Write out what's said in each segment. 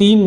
3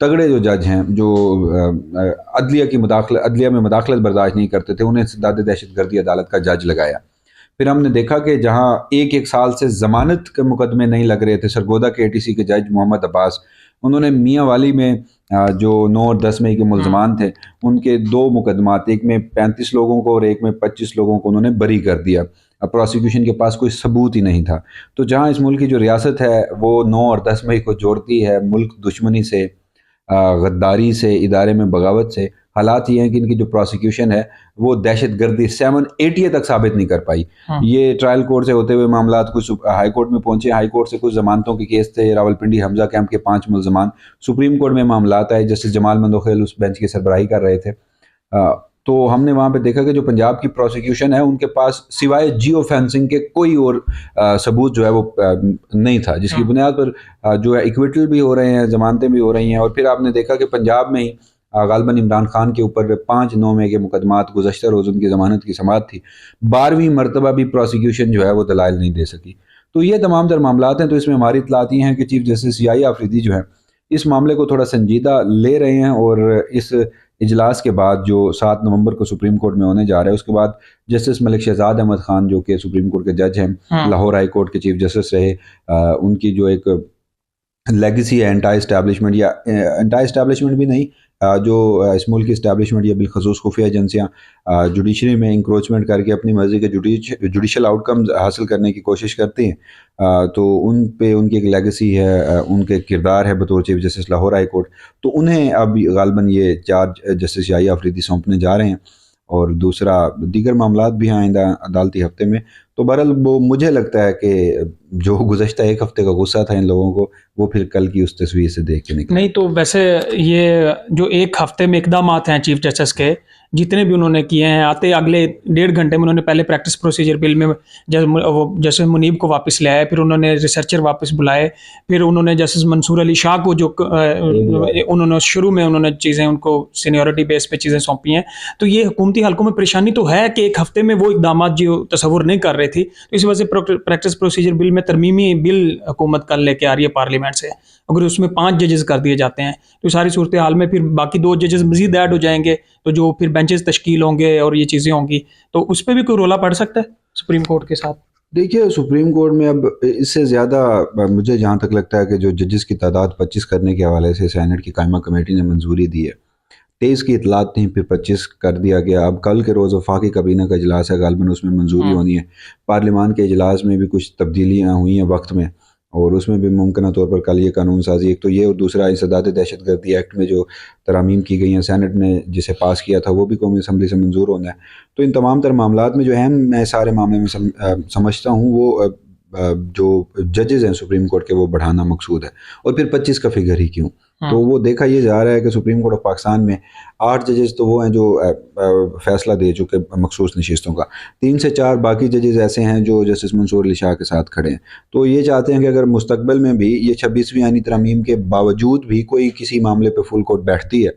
تگڑے جو جج ہیں جو عدلیہ میں مداخلت برداشت نہیں کرتے تھے، انہیں استبداد دہشت گردی عدالت کا جج لگایا۔ پھر ہم نے دیکھا کہ جہاں ایک سال سے ضمانت کے مقدمے نہیں لگ رہے تھے، سرگودا کے ATC کے جج محمد عباس، انہوں نے میاں والی میں جو 9 اور 10 مئی کے ملزمان تھے ان کے 2 مقدمات، ایک میں 35 لوگوں کو اور ایک میں 25 لوگوں کو انہوں نے بری کر دیا۔ اب پروسیکیوشن کے پاس کوئی ثبوت ہی نہیں تھا۔ تو جہاں اس ملک کی جو ریاست ہے وہ 9 اور 10 مئی کو جوڑتی ہے ملک دشمنی سے، غداری سے، ادارے میں بغاوت سے، حالات یہ ہیں کہ ان کی جو پروسیکیوشن ہے وہ دہشت گردی 780 تک ثابت نہیں کر پائی۔ یہ ٹرائل کورٹ سے ہوتے ہوئے معاملات کچھ ہائی کورٹ میں پہنچے، ہائی کورٹ سے کچھ ضمانتوں کے کیس تھے، راولپنڈی حمزہ کیمپ کے 5 ملزمان، سپریم کورٹ میں معاملات آئے، جسٹس جمال مندوخیل اس بینچ کی سربراہی کر رہے تھے۔ تو ہم نے وہاں پہ دیکھا کہ جو پنجاب کی پروسیکیوشن ہے ان کے پاس سوائے جیو فینسنگ کے کوئی اور ثبوت جو ہے وہ نہیں تھا، جس کی بنیاد پر جو ہے ایکویٹل بھی ہو رہے ہیں، ضمانتیں بھی ہو رہی ہیں۔ اور پھر آپ نے دیکھا کہ پنجاب میں ہی غالباً عمران خان کے اوپر 5 9 مئی کے مقدمات، گزشتہ روز ان کی ضمانت کی سماعت تھی، 12ویں مرتبہ بھی پروسیکیوشن جو ہے وہ دلائل نہیں دے سکی۔ تو یہ تمام تر معاملات ہیں۔ تو اس میں ہماری اطلاعات یہ ہیں کہ چیف جسٹس یحییٰ آفریدی جو ہیں اس معاملے کو تھوڑا سنجیدہ لے رہے ہیں، اور اس اجلاس کے بعد جو 7 نومبر کو سپریم کورٹ میں ہونے جا رہا ہے، اس کے بعد جسٹس ملک شہزاد احمد خان جو کہ سپریم کورٹ کے جج ہیں، لاہور ہائی کورٹ کے چیف جسٹس رہے، ان کی جو ایک لیگیسی ہے اینٹائی اسٹیبلشمنٹ، یا اینٹائی اسٹیبلشمنٹ بھی نہیں، جو اس ملک کی اسٹیبلشمنٹ یا بالخصوص خفیہ ایجنسیاں جوڈیشری میں انکروچمنٹ کر کے اپنی مرضی کے جوڈیشل آؤٹ کمز حاصل کرنے کی کوشش کرتی ہیں، تو ان پہ ان کی ایک لیگیسی ہے، ان کے کردار ہے بطور chief justice Lahore high court. تو انہیں اب غالباً یہ چارج جسٹس یحییٰ آفریدی سونپنے جا رہے ہیں، اور دوسرا دیگر معاملات بھی ہیں آئندہ عدالتی ہفتے میں۔ تو بہرحال وہ مجھے لگتا ہے کہ جو گزشتہ ایک ہفتے کا غصہ تھا ان لوگوں کو، وہ پھر کل کی اس تصویر سے دیکھ کے نکل نہیں۔ تو ویسے یہ جو ایک ہفتے میں اقدامات ہیں چیف جسٹس کے، جتنے بھی انہوں نے کیے ہیں، آتے اگلے 1.5 گھنٹے میں انہوں نے پہلے پریکٹس پروسیجر بل میں جیسے منیب کو واپس لے آئے، پھر انہوں نے ریسرچر واپس بلائے، پھر انہوں نے جسٹس منصور علی شاہ کو جو انہوں نے شروع میں انہوں نے چیزیں ان کو سینیورٹی بیس پہ چیزیں سونپی ہیں۔ تو یہ حکومتی حلقوں میں پریشانی تو ہے کہ ایک ہفتے میں وہ اقدامات جو تصور نہیں کر رہی تھی، تو اس وجہ سے پریکٹس پروسیجر بل میں ترمیمی بل حکومت کل لے کے آ رہی ہے پارلیمنٹ سے۔ اگر اس میں 5 ججز کر دیے جاتے ہیں تو ساری صورتحال میں پھر باقی 2 ججز مزید ایڈ ہو جائیں گے، تو جو پھر بینچز تشکیل ہوں گے اور یہ چیزیں ہوں گی، تو اس پہ بھی کوئی رولا پڑ سکتا ہے سپریم کورٹ کے ساتھ؟ دیکھیے سپریم کورٹ میں اب اس سے زیادہ مجھے جہاں تک لگتا ہے کہ جو ججز کی تعداد 25 کرنے کے حوالے سے سینٹ کی قائمہ کمیٹی نے منظوری دی ہے، 23 کی اطلاعات تھیں، پھر 25 کر دیا گیا۔ اب کل کے روز وفاقی کابینہ کا اجلاس ہے، غالباً اس میں منظوری ہونی ہے۔ پارلیمان کے اجلاس میں بھی کچھ تبدیلیاں ہوئی ہیں وقت میں، اور اس میں بھی ممکنہ طور پر کل یہ قانون سازی، ایک تو یہ، اور دوسرا انسداد دہشت گردی ایکٹ میں جو ترامیم کی گئی ہیں، سینٹ نے جسے پاس کیا تھا وہ بھی قومی اسمبلی سے منظور ہونا ہے۔ تو ان تمام تر معاملات میں جو اہم میں سارے معاملے میں سمجھتا ہوں وہ جو ججز ہیں سپریم کورٹ کے وہ بڑھانا مقصود ہے، اور پھر 25 کا فگر ہی کیوں؟ تو وہ دیکھا یہ جا رہا ہے کہ سپریم کورٹ آف پاکستان میں 8 ججز تو وہ ہیں جو فیصلہ دے چکے مخصوص نشستوں کا، 3 سے 4 باقی ججز ایسے ہیں جو جسٹس منصور علی شاہ کے ساتھ کھڑے ہیں۔ تو یہ چاہتے ہیں کہ اگر مستقبل میں بھی یہ 26ویں آئینی ترمیم کے باوجود بھی کوئی کسی معاملے پہ فل کورٹ بیٹھتی ہے،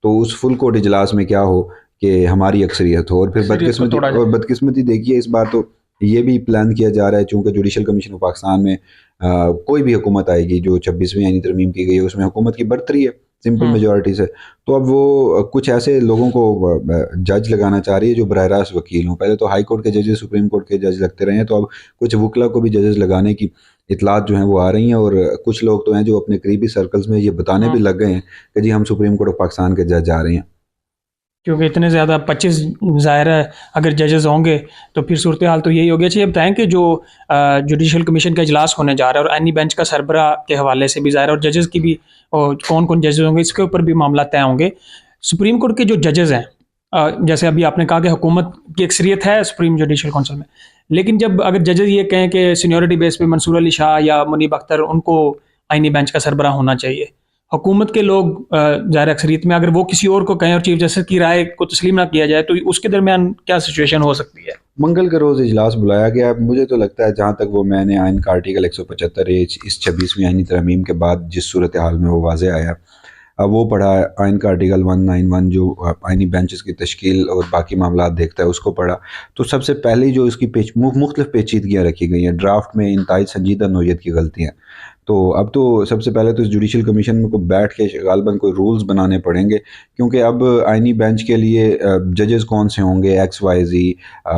تو اس فل کورٹ اجلاس میں کیا ہو کہ ہماری اکثریت ہو۔ اور پھر بدقسمتی دیکھیے اس بار تو یہ بھی پلان کیا جا رہا ہے، چونکہ جوڈیشل کمیشن آف پاکستان میں کوئی بھی حکومت آئے گی جو 26ویں آئینی ترمیم کی گئی ہے، اس میں حکومت کی برتری ہے سمپل میجورٹی سے، تو اب وہ کچھ ایسے لوگوں کو جج لگانا چاہ رہی ہے جو براہ راست وکیل ہوں۔ پہلے تو ہائی کورٹ کے ججز سپریم کورٹ کے جج لگتے رہے ہیں، تو اب کچھ وکلا کو بھی ججز لگانے کی اطلاعات جو ہیں وہ آ رہی ہیں، اور کچھ لوگ تو ہیں جو اپنے قریبی سرکلز میں یہ بتانے بھی لگ گئے ہیں کہ جی ہم سپریم کورٹ آف پاکستان کے جج آ رہے ہیں، کیونکہ اتنے زیادہ 25 ظاہر ہے اگر ججز ہوں گے تو پھر صورتحال تو یہی ہوگی۔ اچھا یہ بتائیں کہ جو جوڈیشل کمیشن کا اجلاس ہونے جا رہا ہے اور آئینی بینچ کا سربراہ کے حوالے سے بھی ظاہر ہے، اور ججز کی بھی کون کون ججز ہوں گے اس کے اوپر بھی معاملہ طے ہوں گے۔ سپریم کورٹ کے جو ججز ہیں، جیسے ابھی آپ نے کہا کہ حکومت کی اکثریت ہے سپریم جوڈیشل کونسل میں، لیکن جب اگر ججز یہ کہیں کہ سینیورٹی بیس پہ منصور علی شاہ یا منیب اختر ان کو آئینی بینچ کا سربراہ ہونا چاہیے، حکومت کے لوگ ظاہر اکثریت میں اگر وہ کسی اور کو کہیں اور چیف جسٹس کی رائے کو تسلیم نہ کیا جائے، تو اس کے درمیان کیا سچویشن ہو سکتی ہے؟ منگل کے روز اجلاس بلایا گیا۔ مجھے تو لگتا ہے جہاں تک وہ میں نے آئین کا آرٹیکل 175 اس 26ویں آئینی ترمیم کے بعد جس صورتحال میں وہ واضح آیا، وہ پڑھا، آئین کا آرٹیکل 191 جو آئینی بینچز کی تشکیل اور باقی معاملات دیکھتا ہے اس کو پڑھا۔ تو سب سے پہلی جو اس کی مختلف پیچیدگیاں رکھی گئی ہیں ڈرافٹ میں، انتہائی سنجیدہ نوعیت کی غلطیاں۔ تو اب تو سب سے پہلے تو اس جوڈیشل کمیشن میں کو بیٹھ کے غالباً کوئی رولز بنانے پڑیں گے، کیونکہ اب آئینی بینچ کے لیے ججز کون سے ہوں گے، ایکس وائی زی،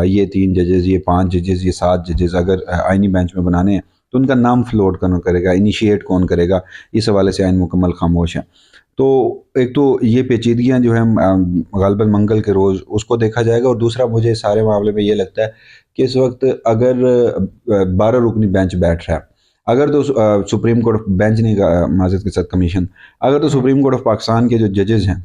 یہ 3 ججز، یہ 5 ججز، یہ 7 ججز اگر آئینی بینچ میں بنانے ہیں تو ان کا نام فلوٹ کون کرے گا، انیشیٹ کون کرے گا، اس حوالے سے آئین مکمل خاموش ہے۔ تو ایک تو یہ پیچیدگیاں جو ہیں غالباً منگل کے روز اس کو دیکھا جائے گا، اور دوسرا مجھے سارے معاملے میں یہ لگتا ہے کہ اس وقت اگر 12 رکنی بینچ بیٹھ رہا ہے، اگر تو سپریم کورٹ آف بینچ نہیں، معذرت کے ساتھ کمیشن، اگر تو سپریم کورٹ آف پاکستان کے جو ججز ہیں،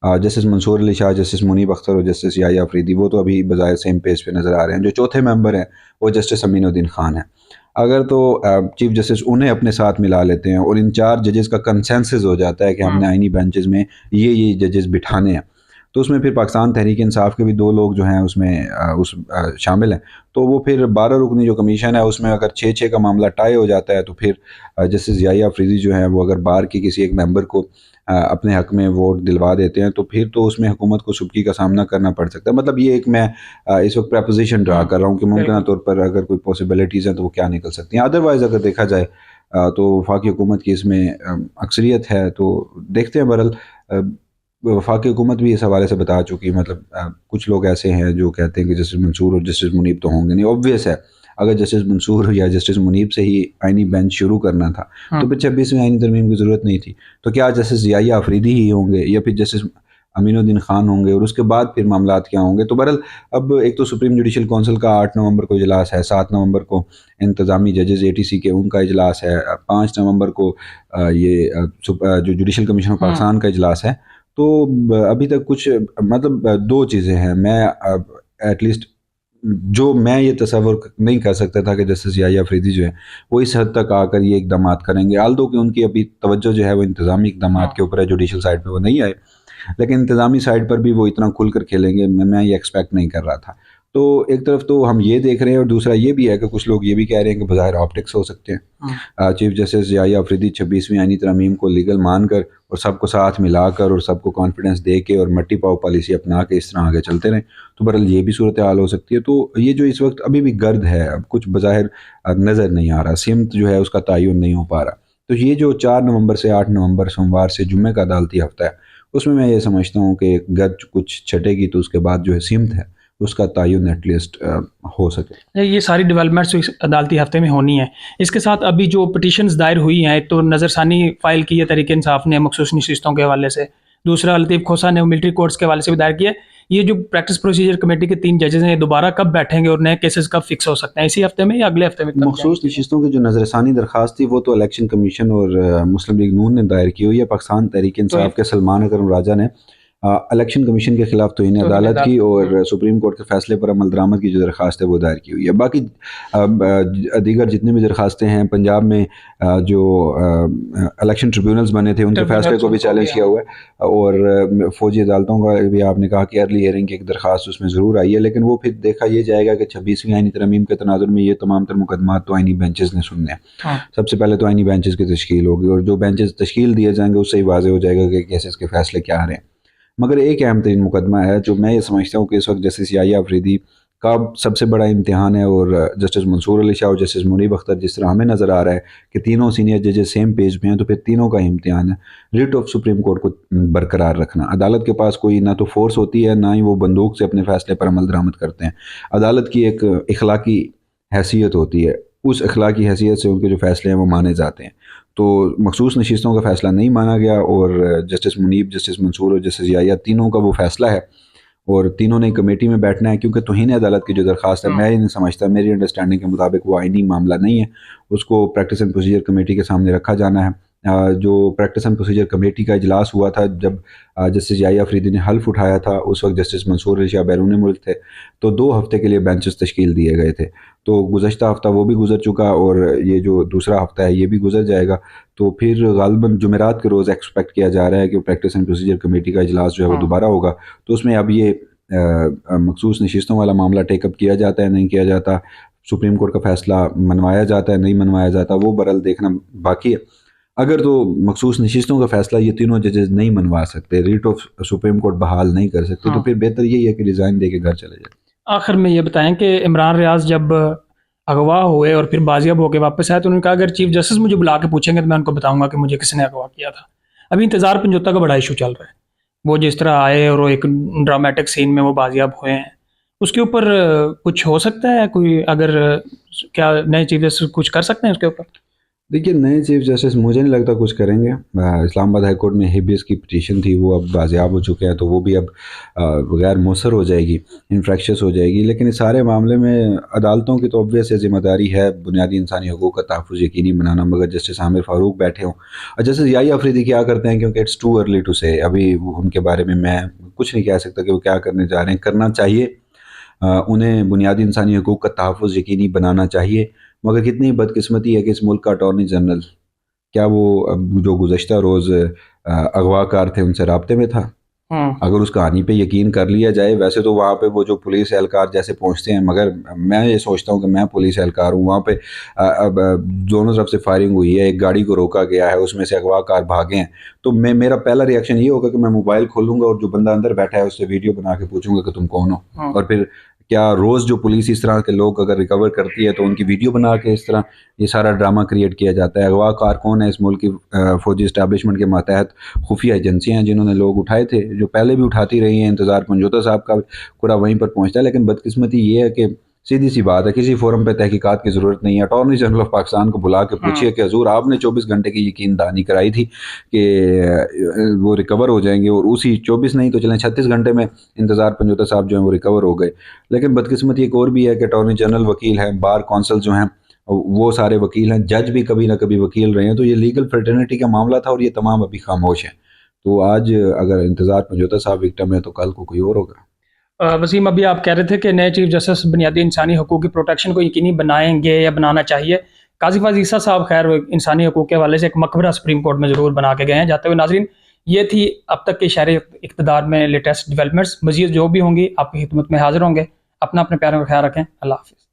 جسٹس منصور علی شاہ، جسٹس منیب اختر اور جسٹس یحییٰ آفریدی، وہ تو ابھی بظاہر سیم پیج پہ نظر آ رہے ہیں۔ جو چوتھے ممبر ہیں وہ جسٹس امین الدین خان ہیں۔ اگر تو چیف جسٹس انہیں اپنے ساتھ ملا لیتے ہیں اور ان 4 ججز کا کنسنسس ہو جاتا ہے کہ ہم نے آئینی بینچز میں یہ ججز بٹھانے ہیں، تو اس میں پھر پاکستان تحریک انصاف کے بھی 2 لوگ جو ہیں اس میں شامل ہیں، تو وہ پھر 12 رکنی جو کمیشن ہے اس میں اگر 6-6 کا معاملہ ٹائی ہو جاتا ہے تو پھر جسٹس یحییٰ آفریدی جو ہیں وہ اگر بار کے کسی ایک ممبر کو اپنے حق میں ووٹ دلوا دیتے ہیں تو پھر تو اس میں حکومت کو سبکی کا سامنا کرنا پڑ سکتا ہے۔ مطلب یہ ایک میں اس وقت پریپوزیشن ڈرا کر رہا ہوں کہ ممکنہ طور پر اگر کوئی پاسبلٹیز ہیں تو وہ کیا نکل سکتی ہیں۔ ادروائز اگر دیکھا جائے تو وفاقی حکومت کی اس میں اکثریت ہے، تو دیکھتے ہیں۔ بہرحال وفاقی حکومت بھی اس حوالے سے بتا چکی، مطلب کچھ لوگ ایسے ہیں جو کہتے ہیں کہ جسٹس منصور اور جسٹس منیب تو ہوں گے نہیں۔ اوبویس ہے اگر جسٹس منصور یا جسٹس منیب سے ہی آئینی بینچ شروع کرنا تھا تو پھر 26ویں آئینی ترمیم کی ضرورت نہیں تھی، تو کیا جسٹس یحییٰ آفریدی ہی ہوں گے یا پھر جسٹس امین الدین خان ہوں گے، اور اس کے بعد پھر معاملات کیا ہوں گے؟ تو بہرحال اب ایک تو سپریم جوڈیشل کونسل کا 8 نومبر کو اجلاس ہے، 7 نومبر کو انتظامی ججز ATC کے ان کا اجلاس ہے، 5 نومبر کو یہ جو جوڈیشل کمیشن آف پاکستان کا اجلاس ہے۔ تو ابھی تک کچھ مطلب 2 چیزیں ہیں، میں ایٹ لیسٹ جو میں یہ تصور نہیں کر سکتا تھا کہ جسٹس یحییٰ آفریدی جو ہے وہ اس حد تک آ کر یہ اقدامات کریں گے، آلدو کہ ان کی ابھی توجہ جو ہے وہ انتظامی اقدامات کے اوپر ہے، جوڈیشل سائڈ پہ وہ نہیں آئے، لیکن انتظامی سائڈ پر بھی وہ اتنا کھل کر کھیلیں گے میں یہ ایکسپیکٹ نہیں کر رہا تھا۔ تو ایک طرف تو ہم یہ دیکھ رہے ہیں، اور دوسرا یہ بھی ہے کہ کچھ لوگ یہ بھی کہہ رہے ہیں کہ بظاہر آپٹکس ہو سکتے ہیں۔ چیف جسٹس یحییٰ آفریدی 26ویں آئینی ترمیم کو لیگل مان کر اور سب کو ساتھ ملا کر اور سب کو کانفیڈنس دے کے اور مٹی پاؤ پالیسی اپنا کے اس طرح آگے چلتے رہیں، تو بہرحال یہ بھی صورتحال ہو سکتی ہے۔ تو یہ جو اس وقت ابھی بھی گرد ہے، اب کچھ بظاہر نظر نہیں آ رہا، سمت جو ہے اس کا تعین نہیں ہو پا رہا۔ تو یہ جو 4 نومبر سے 8 نومبر سوموار سے جمعہ کا عدالتی ہفتہ ہے، اس میں یہ سمجھتا ہوں کہ گرد کچھ چھٹے گی تو اس کے بعد جو ہے سمت ہے اس کا تعین ایٹ لیسٹ ہو سکے۔ یہ ساری ڈیولپمنٹس اس عدالتی ہفتے میں ہونی ہیں۔ اس کے ساتھ ابھی جو پٹیشنز دائر ہوئی ہیں، ایک تو نظر ثانی فائل کی ہے تحریک انصاف نے مخصوص نشستوں کے حوالے سے، دوسرا لطیف کھوسہ نے ملٹری کورٹس کے حوالے سے بھی دائر کیا ہے۔ یہ جو پریکٹس پروسیجر کمیٹی کے 3 ججز ہیں، یہ دوبارہ کب بیٹھیں گے اور نئے کیسز کب فکس ہو سکتے ہیں؟ اسی ہفتے میں یا اگلے ہفتے میں؟ مخصوص نشستوں کی جو نظر ثانی درخواست تھی وہ تو الیکشن کمیشن اور مسلم لیگ نون نے دائر کی ہوئی ہے۔ پاکستان تحریک انصاف کے سلمان اکرم راجہ نے الیکشن کمیشن کے خلاف توہین عدالت کی اور سپریم کورٹ کے فیصلے پر عمل درآمد کی جو درخواست ہے وہ دائر کی ہوئی ہے۔ باقی دیگر جتنے بھی درخواستیں ہیں، پنجاب میں جو الیکشن ٹریبیونلز بنے تھے ان کے فیصلے کو بھی چیلنج کیا ہوا ہے، اور فوجی عدالتوں کا بھی آپ نے کہا کہ ارلی ہیئرنگ کی ایک درخواست اس میں ضرور آئی ہے، لیکن وہ پھر دیکھا یہ جائے گا کہ 26ویں آئینی ترمیم کے تناظر میں یہ تمام تر مقدمات تو آئینی بینچز نے سننے ہیں۔ سب سے پہلے تو آئینی بینچز کی تشکیل ہوگی، اور جو بینچز تشکیل دیے جائیں گے اس سے ہی واضح ہو جائے گا کہ کیسز کے فیصلے کیا آ رہے ہیں۔ مگر ایک اہم ترین مقدمہ ہے جو میں یہ سمجھتا ہوں کہ اس وقت جسٹس یحییٰ آفریدی کا سب سے بڑا امتحان ہے، اور جسٹس منصور علی شاہ اور جسٹس منیب اختر، جس طرح ہمیں نظر آ رہا ہے کہ تینوں سینئر ججز سیم پیج پہ ہیں، تو پھر تینوں کا امتحان ہے ریٹ آف سپریم کورٹ کو برقرار رکھنا۔ عدالت کے پاس کوئی نہ تو فورس ہوتی ہے، نہ ہی وہ بندوق سے اپنے فیصلے پر عمل درآمد کرتے ہیں۔ عدالت کی ایک اخلاقی حیثیت ہوتی ہے، اس اخلاقی حیثیت سے ان کے جو فیصلے ہیں وہ مانے جاتے ہیں۔ تو مخصوص نشستوں کا فیصلہ نہیں مانا گیا، اور جسٹس منیب، جسٹس منصور اور جسٹس یحییٰ تینوں کا وہ فیصلہ ہے، اور تینوں نے کمیٹی میں بیٹھنا ہے، کیونکہ توہین عدالت کی جو درخواست ہے میں نہیں سمجھتا، میری انڈرسٹینڈنگ کے مطابق وہ آئینی معاملہ نہیں ہے، اس کو پریکٹس اینڈ پروسیجر کمیٹی کے سامنے رکھا جانا ہے۔ جو پریکٹس اینڈ پروسیجر کمیٹی کا اجلاس ہوا تھا جب جسٹس یحییٰ آفریدی نے حلف اٹھایا تھا، اس وقت جسٹس منصور علی شاہ بیرون ملک تھے، تو 2 ہفتے کے لیے بینچز تشکیل دیے گئے تھے۔ تو گزشتہ ہفتہ وہ بھی گزر چکا، اور یہ جو دوسرا ہفتہ ہے یہ بھی گزر جائے گا، تو پھر غالباً جمعرات کے روز ایکسپیکٹ کیا جا رہا ہے کہ پریکٹس اینڈ پروسیجر کمیٹی کا اجلاس جو ہے وہ دوبارہ ہوگا، تو اس میں اب یہ مخصوص نشستوں والا معاملہ ٹیک اپ کیا جاتا ہے نہیں کیا جاتا، سپریم کورٹ کا فیصلہ منوایا جاتا ہے نہیں منوایا جاتا، وہ برحال دیکھنا باقی ہے۔ اگر تو مخصوص نشستوں کا فیصلہ یہ تینوں ججز نہیں منوا سکتے، ریٹ آف سپریم کورٹ بحال نہیں کر سکتے، تو پھر بہتر یہی ہے کہ ریزائن دے کے گھر چلے جائیں۔ آخر میں یہ بتائیں کہ عمران ریاض جب اغوا ہوئے اور پھر بازیاب ہو کے واپس آئے تو انہوں نے کہا اگر چیف جسٹس مجھے بلا کے پوچھیں گے تو میں ان کو بتاؤں گا کہ مجھے کس نے اغوا کیا تھا. ابھی انتظار پنجوتا کا بڑا ایشو چل رہا ہے. وہ جس طرح آئے اور وہ ایک ڈرامیٹک سین میں وہ بازیاب ہوئے ہیں, اس کے اوپر کچھ ہو سکتا ہے کوئی, اگر کیا نئے چیف جسٹس کچھ کر سکتے ہیں اس کے اوپر؟ دیکھیے نئے چیف جسٹس مجھے نہیں لگتا کچھ کریں گے. اسلام آباد ہائی کورٹ میں ہیبیس کی پٹیشن تھی, وہ اب بازیاب ہو چکے ہیں, تو وہ بھی اب غیر مؤثر ہو جائے گی, انفریکشس ہو جائے گی. لیکن اس سارے معاملے میں عدالتوں کی تو obvious ذمہ داری ہے بنیادی انسانی حقوق کا تحفظ یقینی بنانا. مگر جسٹس عامر فاروق بیٹھے ہوں اور جسٹس یحییٰ آفریدی کیا کرتے ہیں, کیونکہ اٹس ٹو ارلی ٹو سے, ابھی ان کے بارے میں کچھ نہیں کہہ سکتا کہ وہ کیا کرنے جا رہے ہیں. کرنا چاہیے, انہیں بنیادی انسانی حقوق کا تحفظ یقینی بنانا چاہیے. مگر کتنی بدقسمتی ہے کہ اس ملک کا اٹارنی جنرل, کیا وہ جو گزشتہ روز اغوا کار تھے ان سے رابطے میں تھا؟ اگر اس کہانی پہ یقین کر لیا جائے, ویسے تو وہاں پہ وہ جو پولیس اہلکار جیسے پہنچتے ہیں, مگر میں یہ سوچتا ہوں کہ میں پولیس اہلکار ہوں, وہاں پہ دونوں طرف سے فائرنگ ہوئی ہے, ایک گاڑی کو روکا گیا ہے, اس میں سے اغوا کار بھاگے ہیں, تو میرا پہلا ریئیکشن یہ ہوگا کہ میں موبائل کھولوں گا اور جو بندہ اندر بیٹھا ہے اس سے ویڈیو بنا کے پوچھوں گا کہ تم کون ہو. اور پھر کیا روز جو پولیس اس طرح کے لوگ اگر ریکور کرتی ہے تو ان کی ویڈیو بنا کے اس طرح یہ سارا ڈرامہ کریٹ کیا جاتا ہے؟ اغوا کار کون ہے؟ اس ملک کی فوجی اسٹیبلشمنٹ کے ماتحت خفیہ ایجنسیاں ہیں جنہوں نے لوگ اٹھائے تھے, جو پہلے بھی اٹھاتی رہی ہیں. انتظار پنجوتا صاحب کا پورا وہیں پر پہنچتا ہے. لیکن بدقسمتی یہ ہے کہ سیدھی سی بات ہے, کسی فورم پہ تحقیقات کی ضرورت نہیں ہے. اٹارنی جنرل آف پاکستان کو بلا کے پوچھیے کہ حضور آپ نے 24 گھنٹے کی یقین دہانی کرائی تھی کہ وہ ریکور ہو جائیں گے, اور اسی 24 نہیں تو چلیں 36 گھنٹے میں انتظار پنجوتا صاحب جو ہیں وہ ریکور ہو گئے. لیکن بدقسمتی ایک اور بھی ہے کہ اٹارنی جنرل وکیل ہیں, بار کونسل جو ہیں وہ سارے وکیل ہیں, جج بھی کبھی نہ کبھی وکیل رہے ہیں. تو یہ لیگل فرٹرنیٹی کا معاملہ تھا اور یہ تمام ابھی خاموش ہیں. تو آج اگر انتظار پنجوتا صاحب وکٹم ہے تو کل کو کوئی اور ہوگا. وسیم, ابھی آپ کہہ رہے تھے کہ نئے چیف جسٹس بنیادی انسانی حقوق کی پروٹیکشن کو یقینی بنائیں گے یا بنانا چاہیے. قاضی فاضل عیسیٰ صاحب خیر انسانی حقوق کے حوالے سے ایک مقبرہ سپریم کورٹ میں ضرور بنا کے گئے ہیں. جاتے ہوئے ناظرین, یہ تھی اب تک کے شہری اقتدار میں لیٹسٹ ڈیولپمنٹس. مزید جو بھی ہوں گی آپ کی خدمت میں حاضر ہوں گے. اپنا اپنے پیاروں کا خیال رکھیں. اللہ حافظ.